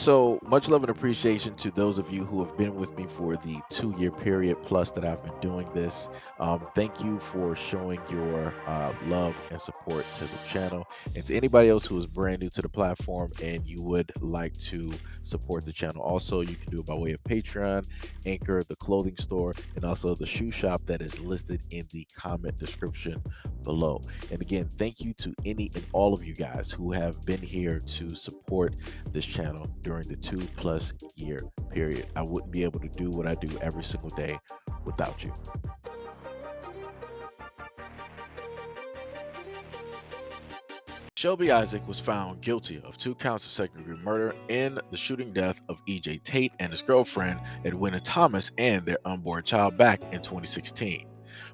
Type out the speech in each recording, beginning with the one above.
So much love and appreciation to those of you who have been with me for the 2 year period plus that I've been doing this. Thank you for showing your love and support to the channel. And to anybody else who is brand new to the platform and you would like to support the channel, also you can do it by way of Patreon, Anchor, the clothing store, and also the shoe shop that is listed in the comment description below. And again, thank you to any and all of you guys who have been here to support this channel during the 2+ year period. I wouldn't be able to do what I do every single day without you. Shelby Isaac was found guilty of 2 counts of second-degree murder in the shooting death of E.J. Tate and his girlfriend, Edwina Thomas, and their unborn child back in 2016.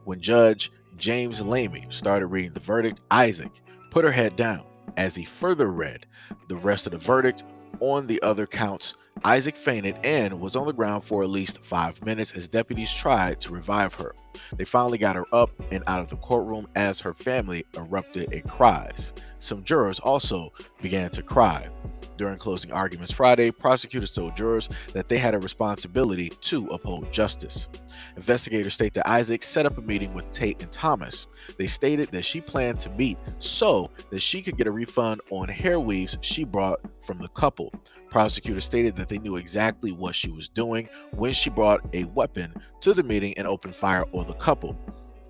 When Judge James Lamey started reading the verdict, Isaac put her head down. As he further read the rest of the verdict on the other counts, Isaac fainted and was on the ground for at least 5 minutes as deputies tried to revive her. They finally got her up and out of the courtroom as her family erupted in cries. Some jurors also began to cry. During closing arguments Friday, prosecutors told jurors that they had a responsibility to uphold justice. Investigators state that Isaac set up a meeting with Tate and Thomas. They stated that she planned to meet so that she could get a refund on hair weaves she brought from the couple. Prosecutors stated that they knew exactly what she was doing when she brought a weapon to the meeting and opened fire on the couple.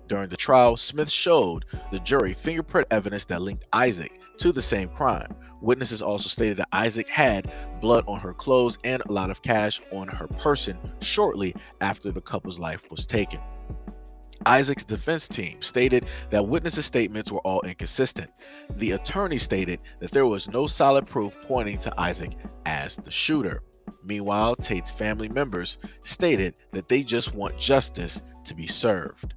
During the trial, Smith showed the jury fingerprint evidence that linked Isaac to the same crime. Witnesses also stated that Isaac had blood on her clothes and a lot of cash on her person shortly after the couple's life was taken. Isaac's defense team stated that witnesses' statements were all inconsistent. The attorney stated that there was no solid proof pointing to Isaac as the shooter. Meanwhile, Tate's family members stated that they just want justice to be served.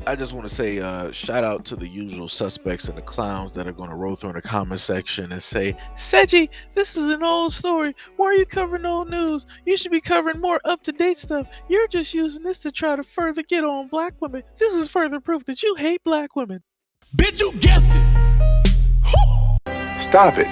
I just want to say shout out to the usual suspects and the clowns that are going to roll through in the comment section and say, Seiji, this is an old story. Why are you covering old news? You should be covering more up-to-date stuff. You're just using this to try to further get on black women. This is further proof that you hate black women. Bitch, you guessed it. Stop it.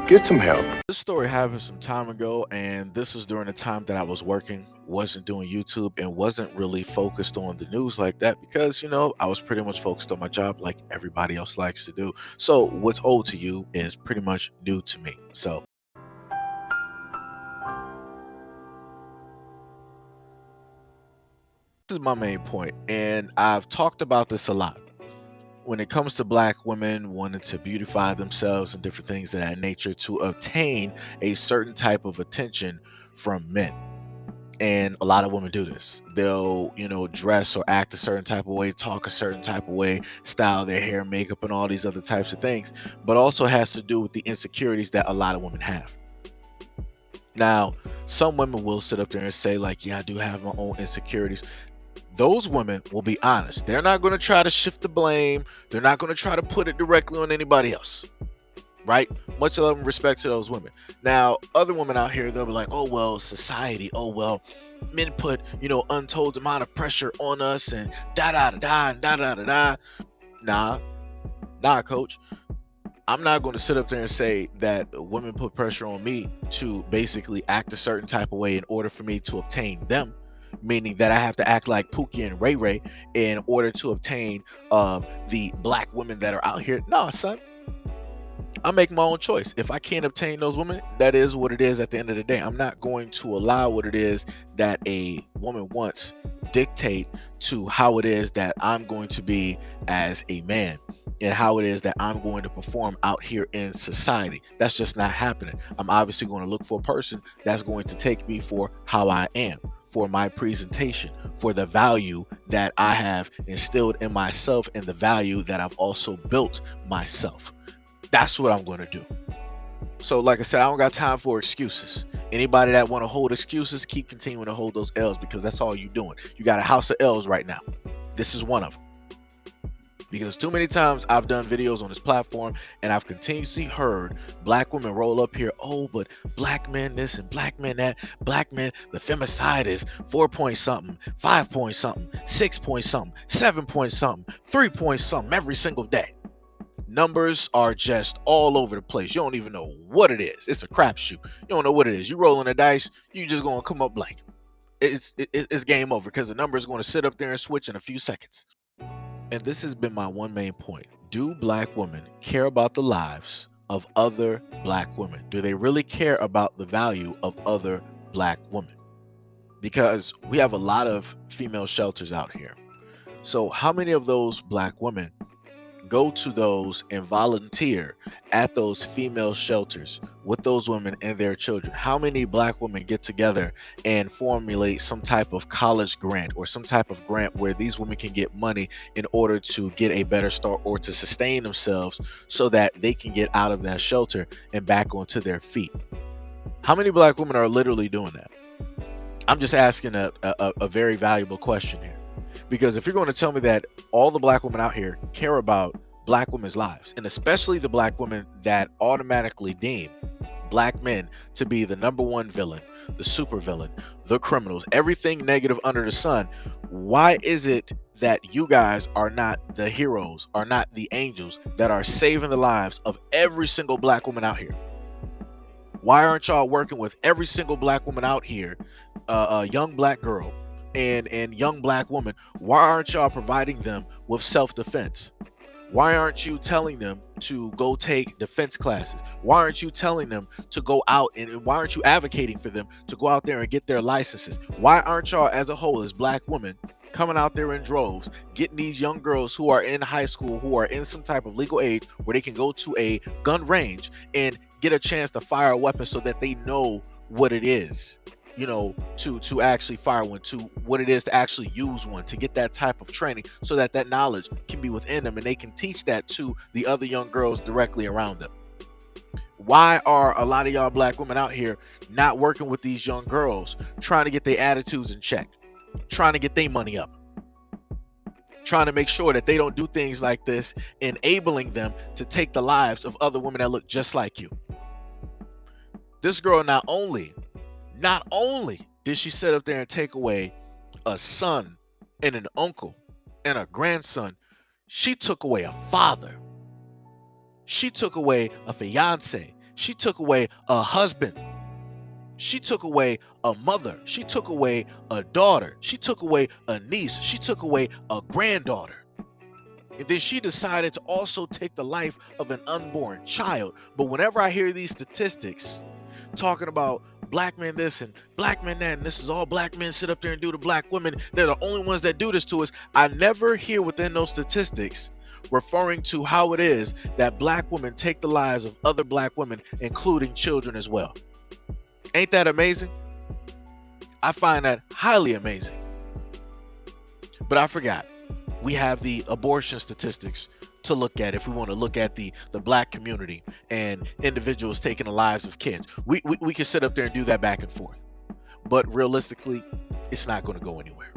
Get some help. This story happened some time ago, and this was during the time that I was working, wasn't doing YouTube, and wasn't really focused on the news like that because, you know, I was pretty much focused on my job like everybody else likes to do. So what's old to you is pretty much new to me. So this is my main point, and I've talked about this a lot. When it comes to black women wanting to beautify themselves and different things of that nature to obtain a certain type of attention from men. And a lot of women do this. They'll, you know, dress or act a certain type of way, talk a certain type of way, style their hair, makeup, and all these other types of things, but also has to do with the insecurities that a lot of women have. Now, some women will sit up there and say like, yeah, I do have my own insecurities. Those women will be honest. They're not going to try to shift the blame. They're not going to try to put it directly on anybody else, right? Much love and respect to those women. Now, other women out here, they'll be like, oh, well, society. Oh, well, men put, you know, untold amount of pressure on us and da-da-da-da and da-da-da-da. Nah, coach. I'm not going to sit up there and say that women put pressure on me to basically act a certain type of way in order for me to obtain them. Meaning that I have to act like Pookie and Ray Ray in order to obtain the black women that are out here. No, son. I make my own choice. If I can't obtain those women, that is what it is at the end of the day. I'm not going to allow what it is that a woman wants dictate to how it is that I'm going to be as a man and how it is that I'm going to perform out here in society. That's just not happening. I'm obviously going to look for a person that's going to take me for how I am, for my presentation, for the value that I have instilled in myself and the value that I've also built myself. That's what I'm going to do. So like I said, I don't got time for excuses. Anybody that want to hold excuses, keep continuing to hold those L's because that's all you're doing. You got a house of L's right now. This is one of them. Because too many times I've done videos on this platform and I've continuously heard black women roll up here, oh, but black men this and black men that, black men, the femicide is 4 point something, 5 point something, 6 point something, 7 point something, 3 point something every single day. Numbers are just all over the place. You don't even know what it is. It's a crapshoot. You don't know what it is. You rolling the dice, you just gonna come up blank. It's game over because the number is going to sit up there and switch in a few seconds. And this has been my one main point. Do black women care about the lives of other black women? Do they really care about the value of other black women? Because we have a lot of female shelters out here. So, how many of those black women go to those and volunteer at those female shelters with those women and their children? How many black women get together and formulate some type of college grant or some type of grant where these women can get money in order to get a better start or to sustain themselves so that they can get out of that shelter and back onto their feet? How many black women are literally doing that? I'm just asking a very valuable question here. Because if you're going to tell me that all the black women out here care about black women's lives, and especially the black women that automatically deem black men to be the number one villain, the super villain, the criminals, everything negative under the sun, why is it that you guys are not the heroes, are not the angels that are saving the lives of every single black woman out here? Why aren't y'all working with every single black woman out here, a young black girl and young black woman? Why aren't y'all providing them with self-defense? Why aren't you telling them to go take defense classes? Why aren't you telling them to go out and why aren't you advocating for them to go out there and get their licenses? Why aren't y'all as a whole, as black women, coming out there in droves, getting these young girls who are in high school, who are in some type of legal age where they can go to a gun range and get a chance to fire a weapon so that they know what it is, to actually fire one, to what it is to actually use one, to get that type of training so that that knowledge can be within them and they can teach that to the other young girls directly around them? Why are a lot of y'all black women out here not working with these young girls, trying to get their attitudes in check, trying to get their money up, trying to make sure that they don't do things like this, enabling them to take the lives of other women that look just like you? This girl not only did she sit up there and take away a son and an uncle and a grandson, she took away a father. She took away a fiance. She took away a husband. She took away a mother. She took away a daughter. She took away a niece. She took away a granddaughter. And then she decided to also take the life of an unborn child. But whenever I hear these statistics talking about black men this and black men that, and this is all black men sit up there and do to black women, they're the only ones that do this to us, I never hear within those statistics referring to how it is that black women take the lives of other black women, including children as well. Ain't that amazing? I find that highly amazing. But I forgot, we have the abortion statistics to look at if we want to look at the black community and individuals taking the lives of kids. We can sit up there and do that back and forth. But realistically, it's not going to go anywhere.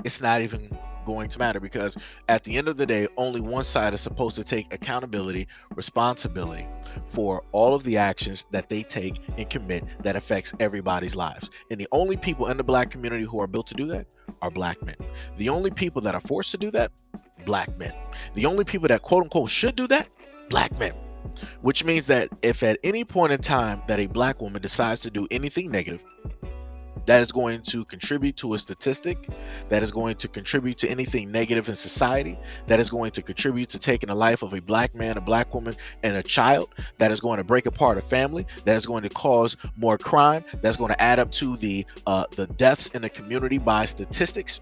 It's not even going to matter because at the end of the day, only one side is supposed to take accountability, responsibility for all of the actions that they take and commit that affects everybody's lives. And the only people in the black community who are built to do that are black men. The only people that are forced to do that, black men. The only people that quote unquote should do that, black men. Which means that if at any point in time that a black woman decides to do anything negative, that is going to contribute to a statistic, that is going to contribute to anything negative in society, that is going to contribute to taking the life of a black man, a black woman, and a child, that is going to break apart a family, that is going to cause more crime, that's going to add up to the deaths in the community by statistics,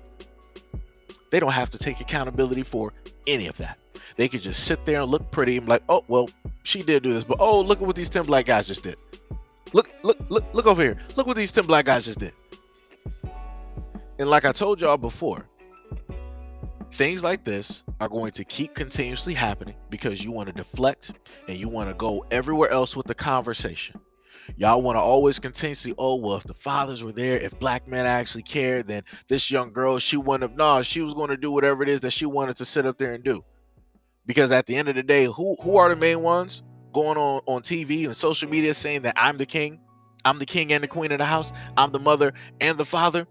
they don't have to take accountability for any of that. They could just sit there and look pretty and be like, oh, well, she did do this, but oh, look at what these 10 black guys just did. Look over here. Look what these 10 black guys just did. And like I told y'all before, things like this are going to keep continuously happening because you want to deflect and you want to go everywhere else with the conversation. Y'all want to always continuously, oh, well, if the fathers were there, if black men actually cared, then this young girl, she wouldn't have, no, she was going to do whatever it is that she wanted to sit up there and do. Because at the end of the day, who are the main ones going on TV and social media saying that I'm the king and the queen of the house, I'm the mother and the father,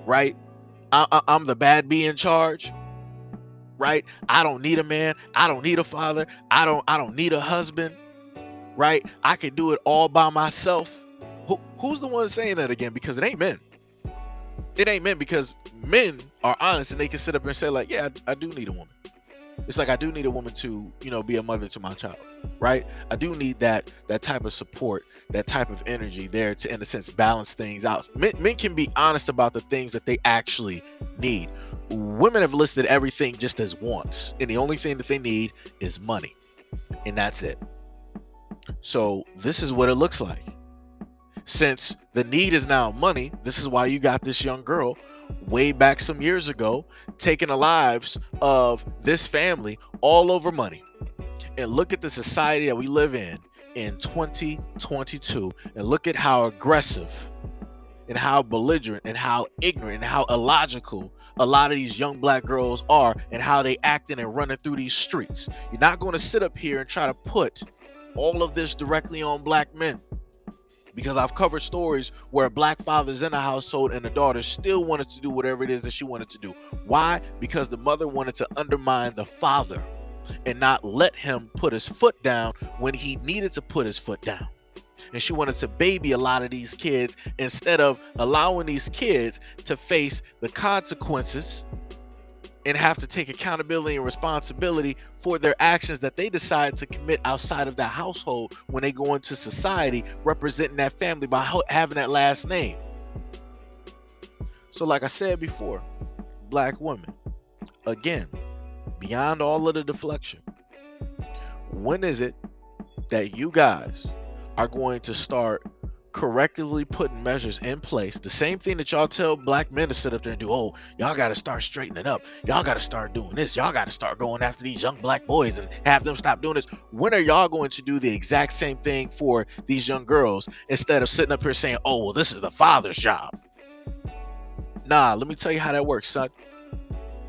right? I'm the bad bee in charge, right? I don't need a man. I don't need a father. I don't need a husband, right? I can do it all by myself. Who's the one saying that again? Because it ain't men. It ain't men, because men are honest and they can sit up and say like, yeah, I do need a woman. It's like I do need a woman to, be a mother to my child, right? I do need that type of support, that type of energy there to, in a sense, balance things out. Men can be honest about the things that they actually need. Women have listed everything just as wants, and the only thing that they need is money, and that's it. So this is what it looks like. Since the need is now money, this is why you got this young girl way back some years ago taking the lives of this family all over money. And look at the society that we live in 2022, and look at how aggressive and how belligerent and how ignorant and how illogical a lot of these young black girls are, and how they acting and running through these streets. You're not going to sit up here and try to put all of this directly on black men, because I've covered stories where black fathers in a household and the daughter still wanted to do whatever it is that she wanted to do. Why? Because the mother wanted to undermine the father and not let him put his foot down when he needed to put his foot down. And she wanted to baby a lot of these kids instead of allowing these kids to face the consequences and have to take accountability and responsibility for their actions that they decide to commit outside of that household when they go into society representing that family by having that last name. So like I said before, black women, again, beyond all of the deflection, when is it that you guys are going to start correctively putting measures in place? The same thing that y'all tell black men to sit up there and do. Oh, y'all got to start straightening up. Y'all got to start doing this. Y'all got to start going after these young black boys and have them stop doing this. When are y'all going to do the exact same thing for these young girls instead of sitting up here saying, oh, well, this is the father's job? Nah, let me tell you how that works, son.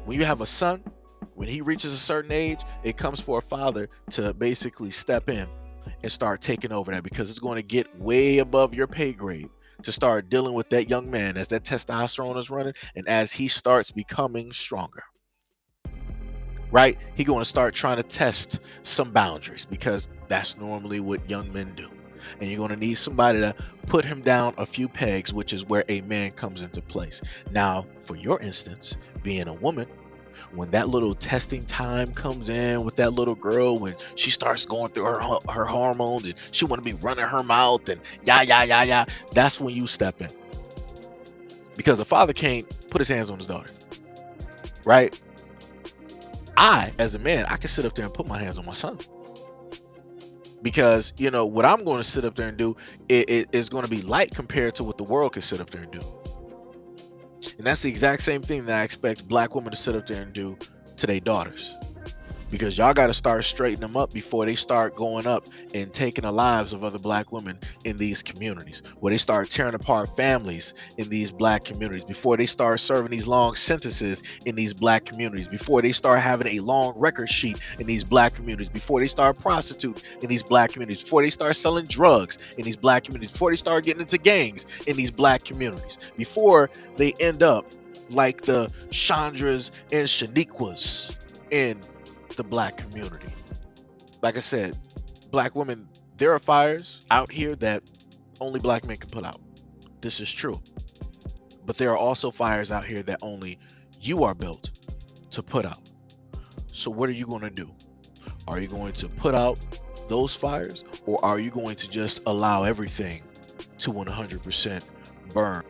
When you have a son, when he reaches a certain age, it comes for a father to basically step in and start taking over that, because it's going to get way above your pay grade to start dealing with that young man as that testosterone is running and as he starts becoming stronger, right? He's going to start trying to test some boundaries, because that's normally what young men do. And you're going to need somebody to put him down a few pegs, which is where a man comes into place. Now, for your instance, being a woman, when that little testing time comes in with that little girl, when she starts going through her hormones and she want to be running her mouth and yeah, that's when you step in, because the father can't put his hands on his daughter, right? I, as a man, I can sit up there and put my hands on my son, because what I'm going to sit up there and do is going to be light compared to what the world can sit up there and do. And that's the exact same thing that I expect black women to sit up there and do to their daughters, because y'all got to start straightening them up before they start going up and taking the lives of other black women in these communities, where they start tearing apart families in these black communities, before they start serving these long sentences in these black communities, before they start having a long record sheet in these black communities, before they start prostituting in these black communities, before they start selling drugs in these black communities, before they start getting into gangs in these black communities, before they end up like the Chandras and Shaniquas in the black community. Like I said, black women, there are fires out here that only black men can put out. This is true. But there are also fires out here that only you are built to put out. So what are you going to do? Are you going to put out those fires, or are you going to just allow everything to 100% burn?